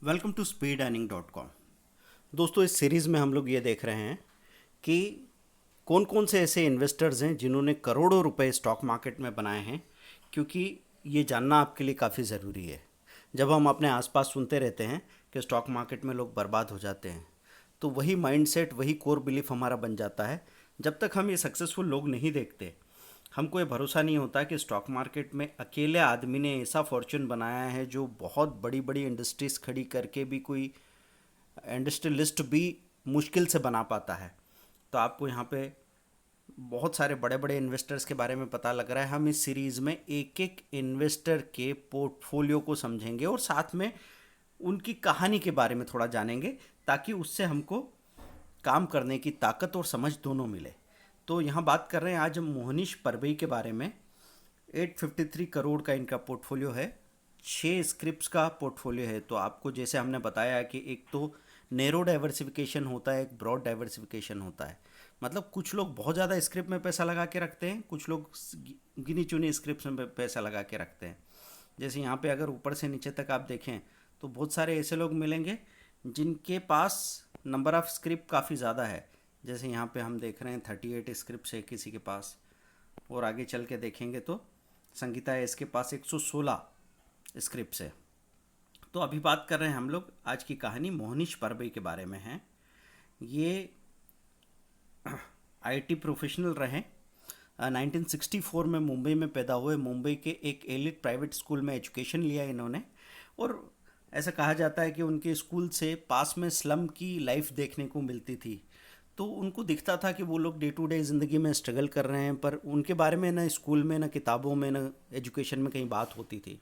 Welcome to speed earning.com। दोस्तों, इस series में हम लोग ये देख रहे हैं कि कौन कौन से ऐसे इन्वेस्टर्स हैं जिन्होंने करोड़ों रुपए स्टॉक मार्केट में बनाए हैं, क्योंकि ये जानना आपके लिए काफ़ी ज़रूरी है। जब हम अपने आसपास सुनते रहते हैं कि स्टॉक मार्केट में लोग बर्बाद हो जाते हैं, तो वही माइंडसेट, वही कोर बिलीफ हमारा बन जाता है। जब तक हम ये सक्सेसफुल लोग नहीं देखते, हमको ये भरोसा नहीं होता कि स्टॉक मार्केट में अकेले आदमी ने ऐसा फॉर्च्यून बनाया है जो बहुत बड़ी बड़ी इंडस्ट्रीज़ खड़ी करके भी कोई इंडस्ट्रियलिस्ट भी मुश्किल से बना पाता है। तो आपको यहाँ पे बहुत सारे बड़े बड़े इन्वेस्टर्स के बारे में पता लग रहा है। हम इस सीरीज़ में एक एक इन्वेस्टर के पोर्टफोलियो को समझेंगे और साथ में उनकी कहानी के बारे में थोड़ा जानेंगे, ताकि उससे हमको काम करने की ताकत और समझ दोनों मिले। तो यहाँ बात कर रहे हैं आज हम मोहनीश परबई के बारे में। 853 करोड़ का इनका पोर्टफोलियो है, 6 स्क्रिप्ट्स का पोर्टफोलियो है। तो आपको जैसे हमने बताया कि एक तो नैरो डाइवर्सिफिकेशन होता है, एक ब्रॉड डाइवर्सिफिकेशन होता है। मतलब कुछ लोग बहुत ज़्यादा स्क्रिप्ट में पैसा लगा के रखते हैं, कुछ लोग गिनी चुनी स्क्रिप्ट में पैसा लगा के रखते हैं। जैसे यहाँ पे अगर ऊपर से नीचे तक आप देखें तो बहुत सारे ऐसे लोग मिलेंगे जिनके पास नंबर ऑफ़ स्क्रिप्ट काफ़ी ज़्यादा है। जैसे यहाँ पे हम देख रहे हैं 38 स्क्रिप्ट है किसी के पास, और आगे चल के देखेंगे तो संगीता है, इसके पास 116 स्क्रिप्ट है। तो अभी बात कर रहे हैं हम लोग, आज की कहानी मोहनीश परबई के बारे में है। ये आईटी प्रोफेशनल रहे। 1964 में मुंबई में पैदा हुए। मुंबई के एक एलिट प्राइवेट स्कूल में एजुकेशन लिया इन्होंने, और ऐसा कहा जाता है कि उनके स्कूल से पास में स्लम की लाइफ देखने को मिलती थी। तो उनको दिखता था कि वो लोग डे टू डे ज़िंदगी में स्ट्रगल कर रहे हैं, पर उनके बारे में ना स्कूल में, ना किताबों में, ना एजुकेशन में कहीं बात होती थी।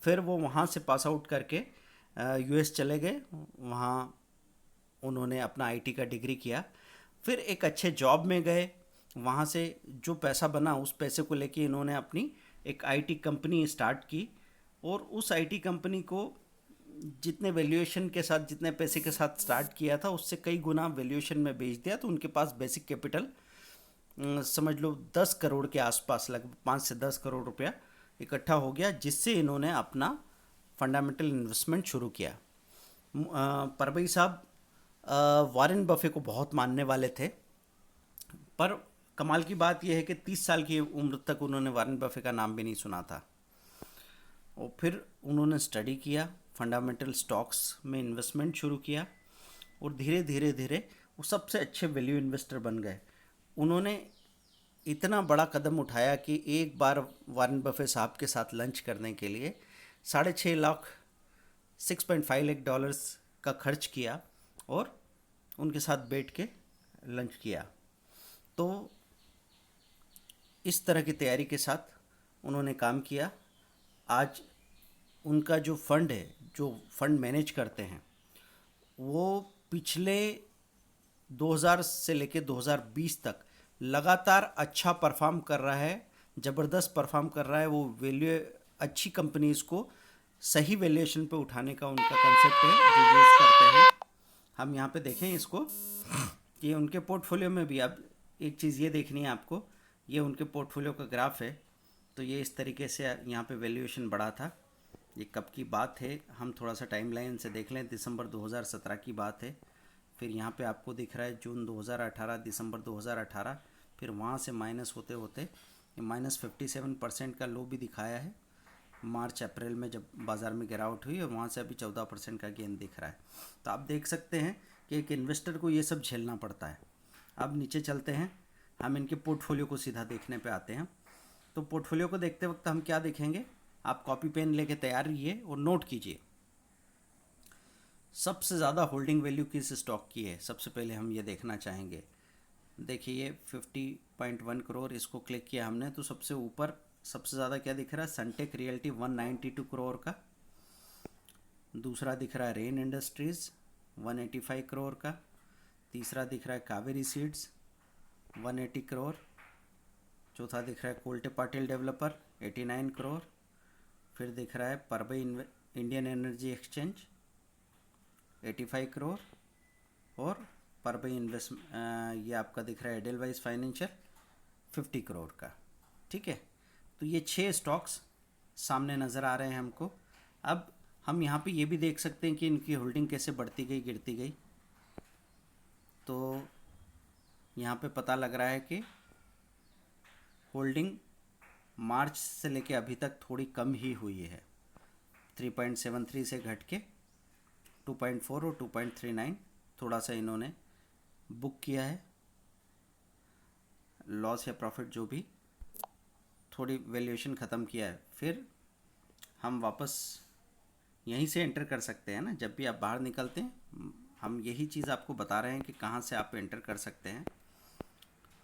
फिर वो वहाँ से पास आउट करके यूएस चले गए। वहाँ उन्होंने अपना आईटी का डिग्री किया। फिर एक अच्छे जॉब में गए। वहाँ से जो पैसा बना उस पैसे को लेके इन्होंने अपनी एक आईटी कंपनी स्टार्ट की, और उस आईटी कंपनी को जितने वैल्यूएशन के साथ, जितने पैसे के साथ स्टार्ट किया था, उससे कई गुना वैल्यूएशन में बेच दिया। तो उनके पास बेसिक कैपिटल समझ लो 10 करोड़ के आसपास, लगभग 5 से 10 करोड़ रुपया इकट्ठा हो गया, जिससे इन्होंने अपना फंडामेंटल इन्वेस्टमेंट शुरू किया। परवई साहब वॉरेन बफे को बहुत मानने वाले थे, पर कमाल की बात यह है कि 30 साल की उम्र तक उन्होंने वॉरेन बफे का नाम भी नहीं सुना था। और फिर उन्होंने स्टडी किया, फंडामेंटल स्टॉक्स में इन्वेस्टमेंट शुरू किया, और धीरे धीरे धीरे वो सबसे अच्छे वैल्यू इन्वेस्टर बन गए। उन्होंने इतना बड़ा कदम उठाया कि एक बार वॉरेन बफे साहब के साथ लंच करने के लिए 6.5 लाख, 6.5 लाख डॉलर्स का खर्च किया, और उनके साथ बैठ के लंच किया। तो इस तरह की तैयारी के साथ उन्होंने काम किया। आज उनका जो फंड है, जो फंड मैनेज करते हैं, वो पिछले 2000 से लेके 2020 तक लगातार अच्छा परफॉर्म कर रहा है, ज़बरदस्त परफॉर्म कर रहा है। वो वैल्यू, अच्छी कंपनीज़ को सही वैल्यूएशन पे उठाने का उनका कंसेप्ट है जो यूज़ करते हैं। हम यहाँ पे देखें इसको, कि उनके पोर्टफोलियो में भी अब एक चीज़ ये देखनी है आपको। ये उनके पोर्टफोलियो का ग्राफ है। तो ये इस तरीके से यहाँ पे वैल्यूएशन बढ़ा था। ये कब की बात है, हम थोड़ा सा टाइमलाइन से देख लें। दिसंबर 2017 की बात है। फिर यहाँ पे आपको दिख रहा है जून 2018, दिसंबर 2018। फिर वहाँ से माइनस होते होते -57% का लो भी दिखाया है मार्च अप्रैल में, जब बाज़ार में गिरावट हुई, और वहाँ से अभी 14% का गेन दिख रहा है। तो आप देख सकते हैं कि एक इन्वेस्टर को ये सब झेलना पड़ता है। अब नीचे चलते हैं, हम इनके पोर्टफोलियो को सीधा देखने पे आते हैं। तो पोर्टफोलियो को देखते वक्त हम क्या देखेंगे, आप कॉपी पेन लेके तैयार रहिए और नोट कीजिए। सबसे ज़्यादा होल्डिंग वैल्यू किस स्टॉक की है, सबसे पहले हम ये देखना चाहेंगे। देखिए 50.1 करोड़, इसको क्लिक किया हमने तो सबसे ऊपर सबसे ज़्यादा क्या दिख रहा है, सनटेक रियल्टी 192 करोड़ का। दूसरा दिख रहा है रेन इंडस्ट्रीज़ 185 करोड़ का। तीसरा दिख रहा है कावेरी सीड्स 180 करोड़। चौथा दिख रहा है कोल्टे पाटिल डेवलपर 89 करोड़। फिर दिख रहा है परबई इंडियन एनर्जी एक्सचेंज 85 करोड़, और परबई इन्वेस्ट ये आपका दिख रहा है एडलवाइज फाइनेंशियल 50 करोड़ का। ठीक है, तो ये 6 स्टॉक्स सामने नज़र आ रहे हैं हमको। अब हम यहाँ पे ये भी देख सकते हैं कि इनकी होल्डिंग कैसे बढ़ती गई गिरती गई। तो यहाँ पे पता लग रहा है कि होल्डिंग मार्च से लेके अभी तक थोड़ी कम ही हुई है। 3.73 से घट के 2.4 और 2.39 थोड़ा सा इन्होंने बुक किया है। लॉस या प्रॉफिट जो भी, थोड़ी वैल्यूएशन ख़त्म किया है। फिर हम वापस यहीं से एंटर कर सकते हैं ना, जब भी आप बाहर निकलते हैं हम यही चीज़ आपको बता रहे हैं कि कहाँ से आप एंटर कर सकते हैं।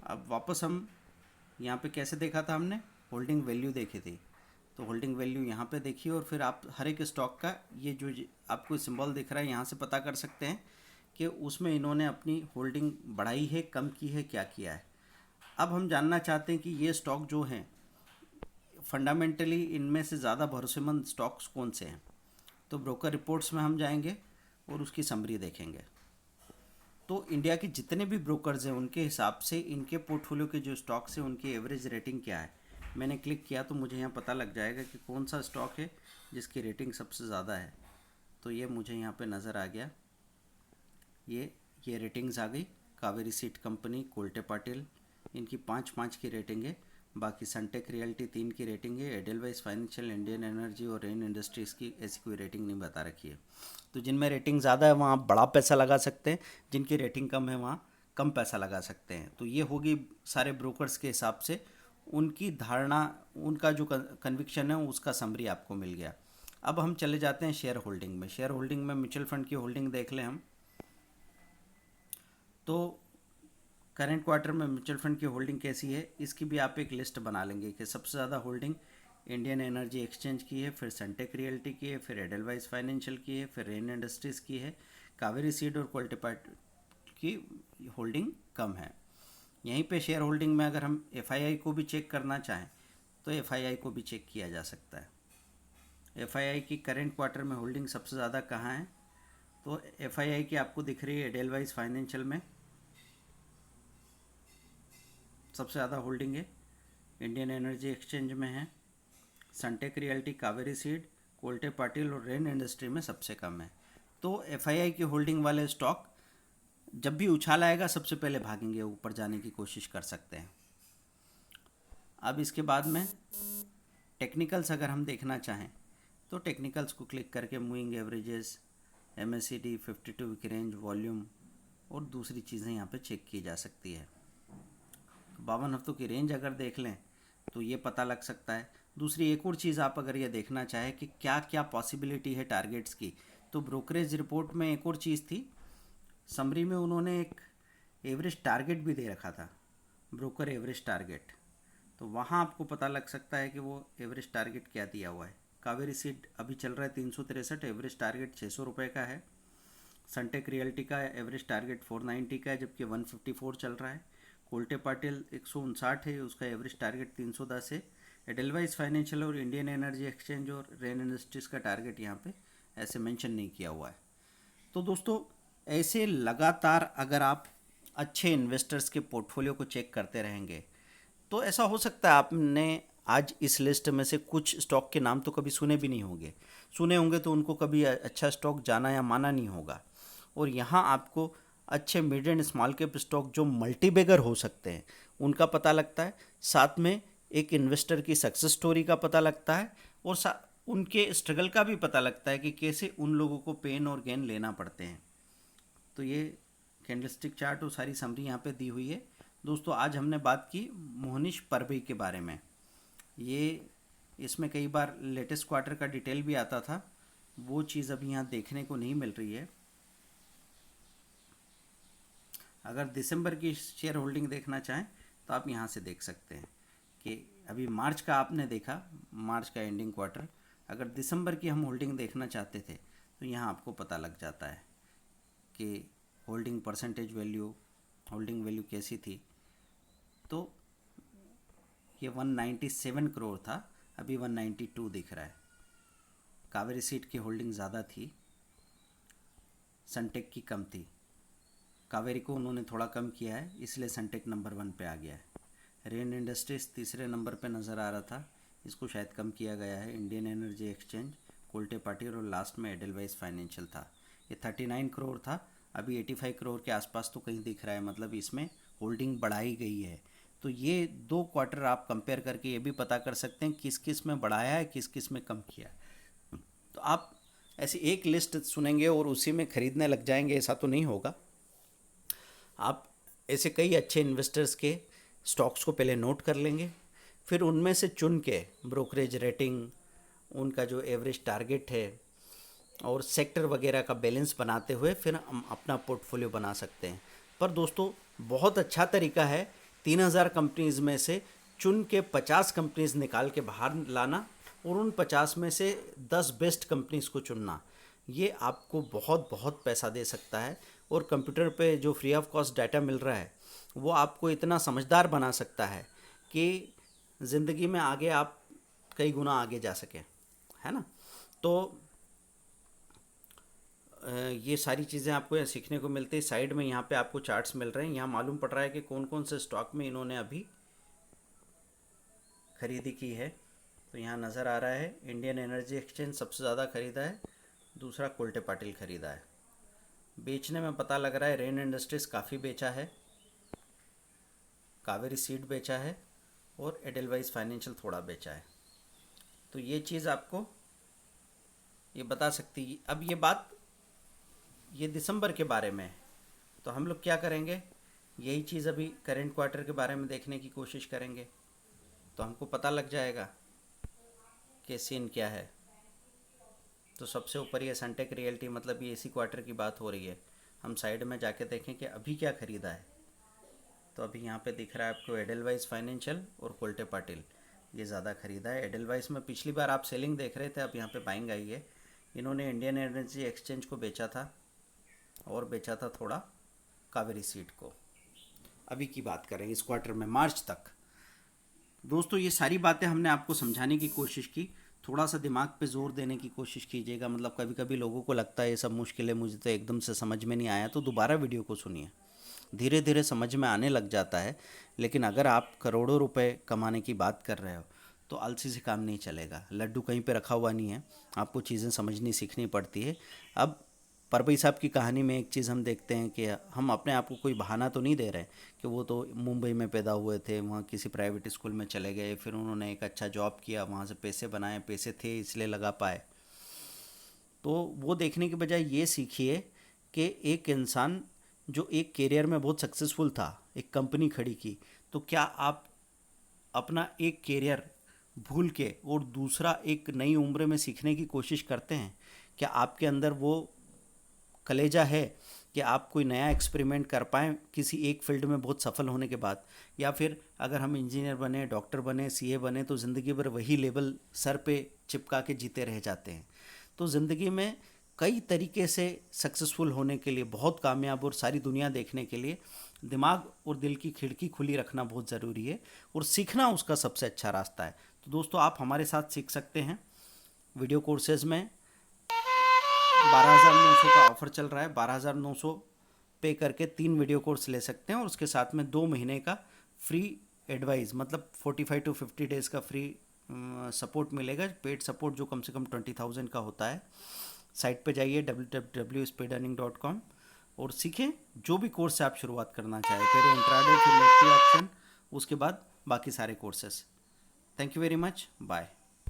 अब वापस हम यहाँ पे कैसे देखा था हमने, होल्डिंग वैल्यू देखी थी, तो होल्डिंग वैल्यू यहाँ पे देखिए और फिर आप हर एक स्टॉक का ये जो आपको सिंबल दिख रहा है यहाँ से पता कर सकते हैं कि उसमें इन्होंने अपनी होल्डिंग बढ़ाई है, कम की है, क्या किया है। अब हम जानना चाहते हैं कि ये स्टॉक जो हैं फंडामेंटली इनमें से ज़्यादा भरोसेमंद स्टॉक्स कौन से हैं। तो ब्रोकर रिपोर्ट्स में हम जाएंगे और उसकी समरी देखेंगे। तो इंडिया के जितने भी ब्रोकर्स हैं उनके हिसाब से इनके पोर्टफोलियो के जो स्टॉक्स हैं उनकी एवरेज रेटिंग क्या है। मैंने क्लिक किया तो मुझे यहाँ पता लग जाएगा कि कौन सा स्टॉक है जिसकी रेटिंग सबसे ज़्यादा है। तो ये मुझे यहाँ पे नज़र आ गया, ये रेटिंग्स आ गई। कावेरी सीड कंपनी, कोल्टे पाटिल, इनकी 5-5 की रेटिंग है। बाकी सनटेक रियल्टी 3 की रेटिंग है। एडेलवाइस फाइनेंशियल, इंडियन एनर्जी और रेन इंडस्ट्रीज़ की ऐसी कोई रेटिंग नहीं बता रखी है। तो जिनमें रेटिंग ज़्यादा है वहाँ आप बड़ा पैसा लगा सकते हैं, जिनकी रेटिंग कम है वहाँ कम पैसा लगा सकते हैं। तो ये होगी सारे ब्रोकर्स के हिसाब से उनकी धारणा, उनका जो कन्विक्शन है उसका समरी आपको मिल गया। अब हम चले जाते हैं शेयर होल्डिंग में। शेयर होल्डिंग में म्यूचुअल फंड की होल्डिंग देख लें हम, तो करेंट क्वार्टर में म्यूचुअल फंड की होल्डिंग कैसी है इसकी भी आप एक लिस्ट बना लेंगे कि सबसे ज़्यादा होल्डिंग इंडियन एनर्जी एक्सचेंज की है, फिर सनटेक रियल्टी की है, फिर एडेलवाइस फाइनेंशियल की है, फिर रेन इंडस्ट्रीज़ की है। कावेरी सीड और क्वालिटीपार्ट की होल्डिंग कम है। यहीं पे शेयर होल्डिंग में अगर हम एफआईआई को भी चेक करना चाहें तो एफआईआई को भी चेक किया जा सकता है। एफआईआई की करेंट क्वार्टर में होल्डिंग सबसे ज़्यादा कहाँ है, तो एफआईआई की आपको दिख रही है एडेलवाइस फाइनेंशियल में सबसे ज़्यादा होल्डिंग है, इंडियन एनर्जी एक्सचेंज में है, सनटेक रियल्टी, कावेरी सीड, कोल्टे पाटिल और रेन इंडस्ट्री में सबसे कम है। तो एफआईआई की होल्डिंग वाले स्टॉक जब भी उछाल आएगा सबसे पहले भागेंगे, ऊपर जाने की कोशिश कर सकते हैं। अब इसके बाद में टेक्निकल्स अगर हम देखना चाहें तो टेक्निकल्स को क्लिक करके moving averages, MACD, 52 week range, volume और दूसरी चीज़ें यहाँ पे चेक की जा सकती है। 52 हफ्तों की रेंज अगर देख लें तो ये पता लग सकता है। दूसरी एक और चीज़ आप अगर ये देखना चाहें कि क्या क्या पॉसिबिलिटी है टारगेट्स की, तो ब्रोकरेज रिपोर्ट में एक और चीज़ थी, समरी में उन्होंने एक एवरेज टारगेट भी दे रखा था, ब्रोकर एवरेज टारगेट। तो वहाँ आपको पता लग सकता है कि वो एवरेज टारगेट क्या दिया हुआ है। कावेरी सीड अभी चल रहा है 363, एवरेज टारगेट 600 रुपये का है। सनटेक रियल्टी का एवरेज टारगेट 490 का है जबकि 154 चल रहा है। कोल्टे पाटिल 159 है, उसका एवरेज टारगेट 310 है। एडेलवाइस फाइनेंशियल और इंडियन एनर्जी एक्सचेंज और रेन इंडस्ट्रीज़ का टारगेट यहाँ पे ऐसे मेंशन नहीं किया हुआ है। तो दोस्तों ऐसे लगातार अगर आप अच्छे इन्वेस्टर्स के पोर्टफोलियो को चेक करते रहेंगे तो ऐसा हो सकता है आपने आज इस लिस्ट में से कुछ स्टॉक के नाम तो कभी सुने भी नहीं होंगे, सुने होंगे तो उनको कभी अच्छा स्टॉक जाना या माना नहीं होगा। और यहाँ आपको अच्छे mid and small cap stock जो मल्टी बैगर हो सकते हैं उनका पता लगता है, साथ में एक इन्वेस्टर की सक्सेस स्टोरी का पता लगता है और उनके स्ट्रगल का भी पता लगता है कि कैसे उन लोगों को पेन और गेन लेना पड़ते हैं। तो ये कैंडलस्टिक चार्ट और सारी समरी यहाँ पे दी हुई है। दोस्तों आज हमने बात की मोहनीश परबई के बारे में। ये इसमें कई बार लेटेस्ट क्वार्टर का डिटेल भी आता था, वो चीज़ अभी यहाँ देखने को नहीं मिल रही है। अगर दिसंबर की शेयर होल्डिंग देखना चाहें तो आप यहाँ से देख सकते हैं कि अभी मार्च का आपने देखा, मार्च का एंडिंग क्वार्टर, अगर दिसंबर की हम होल्डिंग देखना चाहते थे तो यहाँ आपको पता लग जाता है कि holding percentage value, holding value कैसी थी। तो ये 197 करोड़ था, अभी 192 दिख रहा है। कावेरी सीड की होल्डिंग ज़्यादा थी, सनटेक की कम थी। कावेरी को उन्होंने थोड़ा कम किया है इसलिए सनटेक नंबर 1 पे आ गया है। रेन इंडस्ट्रीज़ तीसरे नंबर पे नज़र आ रहा था, इसको शायद कम किया गया है। Indian energy exchange Kolte Patil और लास्ट में एडलवाइस फाइनेंशियल था। ये 39 करोड़ था, अभी 85 करोड़ के आसपास तो कहीं दिख रहा है, मतलब इसमें होल्डिंग बढ़ाई गई है। तो ये 2 क्वार्टर आप कंपेयर करके ये भी पता कर सकते हैं किस किस में बढ़ाया है, किस किस में कम किया है। तो आप ऐसी एक लिस्ट सुनेंगे और उसी में खरीदने लग जाएंगे, ऐसा तो नहीं होगा। आप ऐसे कई अच्छे इन्वेस्टर्स के स्टॉक्स को पहले नोट कर लेंगे, फिर उनमें से चुन के ब्रोकरेज रेटिंग, उनका जो एवरेज टारगेट है और सेक्टर वगैरह का बैलेंस बनाते हुए फिर हम अपना पोर्टफोलियो बना सकते हैं। पर दोस्तों बहुत अच्छा तरीका है 3000 कंपनीज़ में से चुन के 50 कंपनीज़ निकाल के बाहर लाना और उन 50 में से 10 बेस्ट कंपनीज़ को चुनना। ये आपको बहुत बहुत पैसा दे सकता है और कंप्यूटर पे जो फ्री ऑफ कॉस्ट डाटा मिल रहा है वो आपको इतना समझदार बना सकता है कि ज़िंदगी में आगे आप कई गुना आगे जा सकें, है ना। तो ये सारी चीज़ें आपको यहाँ सीखने को मिलती है। साइड में यहाँ पे आपको चार्ट्स मिल रहे हैं, यहाँ मालूम पड़ रहा है कि कौन कौन से स्टॉक में इन्होंने अभी खरीदी की है। तो यहाँ नज़र आ रहा है इंडियन एनर्जी एक्सचेंज सबसे ज़्यादा खरीदा है, दूसरा कोल्टे पाटिल खरीदा है। बेचने में पता लग रहा है रेन इंडस्ट्रीज़ काफ़ी बेचा है, कावेरी सीड बेचा है और एडलवाइस फाइनेंशियल थोड़ा बेचा है। तो ये चीज़ आपको ये बता सकती है। अब ये बात ये दिसंबर के बारे में है, तो हम लोग क्या करेंगे, यही चीज़ अभी करेंट क्वार्टर के बारे में देखने की कोशिश करेंगे, तो हमको पता लग जाएगा कि सीन क्या है। तो सबसे ऊपर ये सनटेक रियल्टी, मतलब ये इसी क्वार्टर की बात हो रही है। हम साइड में जाके देखें कि अभी क्या ख़रीदा है। तो अभी यहाँ पे दिख रहा है आपको एडलवाइस फाइनेंशियल और कोल्टे पाटिल, ये ज़्यादा ख़रीदा है। एडलवाइस में पिछली बार आप सेलिंग देख रहे थे, अब यहाँ पे बाइंग आई है। इन्होंने इंडियन एनर्जी एक्सचेंज को बेचा था और बेचा था थोड़ा कावेरी सीड को। अभी की बात करें इस क्वार्टर में मार्च तक। दोस्तों ये सारी बातें हमने आपको समझाने की कोशिश की, थोड़ा सा दिमाग पे जोर देने की कोशिश कीजिएगा। मतलब कभी कभी लोगों को लगता है ये सब मुश्किल है, मुझे तो एकदम से समझ में नहीं आया, तो दोबारा वीडियो को सुनिए, धीरे धीरे समझ में आने लग जाता है। लेकिन अगर आप करोड़ों रुपए कमाने की बात कर रहे हो तो आलसी से काम नहीं चलेगा। लड्डू कहीं पे रखा हुआ नहीं है, आपको चीज़ें समझनी सीखनी पड़ती है। अब परभई साहब की कहानी में एक चीज़ हम देखते हैं कि हम अपने आप को कोई बहाना तो नहीं दे रहे कि वो तो मुंबई में पैदा हुए थे, वहाँ किसी प्राइवेट स्कूल में चले गए, फिर उन्होंने एक अच्छा जॉब किया, वहाँ से पैसे बनाए, पैसे थे इसलिए लगा पाए। तो वो देखने के बजाय ये सीखिए कि एक इंसान जो एक करियर में बहुत सक्सेसफुल था, एक कंपनी खड़ी की, तो क्या आप अपना एक करियर भूल के और दूसरा एक नई उम्र में सीखने की कोशिश करते हैं? क्या आपके अंदर वो कलेजा है कि आप कोई नया एक्सपेरिमेंट कर पाएँ किसी एक फील्ड में बहुत सफल होने के बाद? या फिर अगर हम इंजीनियर बने, डॉक्टर बने, सीए बने तो ज़िंदगी भर वही लेवल सर पे चिपका के जीते रह जाते हैं? तो ज़िंदगी में कई तरीके से सक्सेसफुल होने के लिए, बहुत कामयाब और सारी दुनिया देखने के लिए दिमाग और दिल की खिड़की खुली रखना बहुत ज़रूरी है और सीखना उसका सबसे अच्छा रास्ता है। तो दोस्तों आप हमारे साथ सीख सकते हैं वीडियो कोर्सेज़ में। 12,900 का ऑफ़र चल रहा है, 12,900 पे करके 3 वीडियो कोर्स ले सकते हैं और उसके साथ में 2 महीने का फ्री एडवाइस, मतलब 45 टू 50 डेज़ का फ्री सपोर्ट मिलेगा, पेड सपोर्ट जो कम से कम 20,000 का होता है। साइट पे जाइए www.speedearning.com और सीखें जो भी कोर्स से आप शुरुआत करना चाहें, पहले इंट्राडे, फिर निफ्टी ऑप्शन, उसके बाद बाकी सारे courses. Thank you very much, bye.